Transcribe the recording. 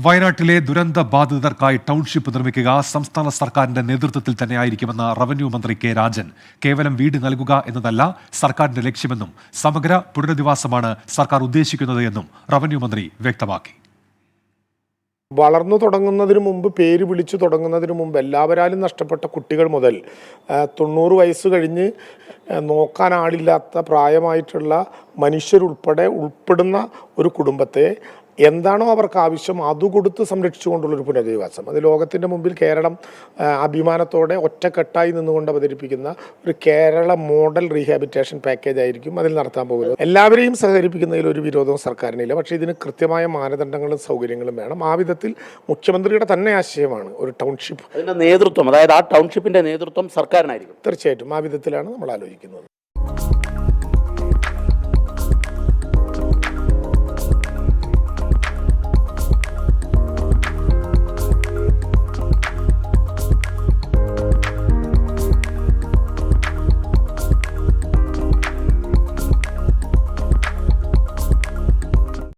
വയനാട്ടിലെ ദുരന്ത ബാധിതർക്കായി ടൗൺഷിപ്പ് നിർമ്മിക്കുക സംസ്ഥാന സർക്കാരിന്റെ നേതൃത്വത്തിൽ തന്നെയായിരിക്കുമെന്ന് റവന്യൂ മന്ത്രി കെ രാജൻ. കേവലം വീട് നൽകുക എന്നതല്ല സർക്കാരിന്റെ ലക്ഷ്യമെന്നും സമഗ്ര പുനരധിവാസമാണ് സർക്കാർ ഉദ്ദേശിക്കുന്നത് എന്നും റവന്യൂ മന്ത്രി വ്യക്തമാക്കി. വളർന്നു തുടങ്ങുന്നതിന് മുമ്പ്, പേര് വിളിച്ചു തുടങ്ങുന്നതിന് മുമ്പ് എല്ലാവരാലും നഷ്ടപ്പെട്ട കുട്ടികൾ മുതൽ 90 വയസ്സ് കഴിഞ്ഞ് നോക്കാൻ ആളില്ലാത്ത പ്രായമായിട്ടുള്ള മനുഷ്യരുൾപ്പെടെ ഉൾപ്പെടുന്ന ഒരു കുടുംബത്തെ എന്താണോ അവർക്ക് ആവശ്യം അത് കൊടുത്ത് സംരക്ഷിച്ചുകൊണ്ടുള്ളൊരു പുനരധിവാസം. അത് ലോകത്തിൻ്റെ മുമ്പിൽ കേരളം അഭിമാനത്തോടെ ഒറ്റക്കെട്ടായി നിന്നുകൊണ്ട് അവതരിപ്പിക്കുന്ന ഒരു കേരള മോഡൽ റീഹാബിറ്റേഷൻ പാക്കേജ് ആയിരിക്കും അതിൽ നടത്താൻ പോകുന്നത്. എല്ലാവരെയും സഹകരിപ്പിക്കുന്നതിൽ ഒരു വിരോധവും സർക്കാരിനില്ല. പക്ഷേ ഇതിന് കൃത്യമായ മാനദണ്ഡങ്ങളും സൗകര്യങ്ങളും വേണം. ആ വിധത്തിൽ മുഖ്യമന്ത്രിയുടെ തന്നെ ആശയമാണ് ഒരു ടൗൺഷിപ്പ്. അതിൻ്റെ നേതൃത്വം, അതായത് ആ ടൗൺഷിപ്പിൻ്റെ നേതൃത്വം സർക്കാരിനായിരിക്കും. തീർച്ചയായിട്ടും ആ വിധത്തിലാണ് നമ്മൾ ആലോചിക്കുന്നത്.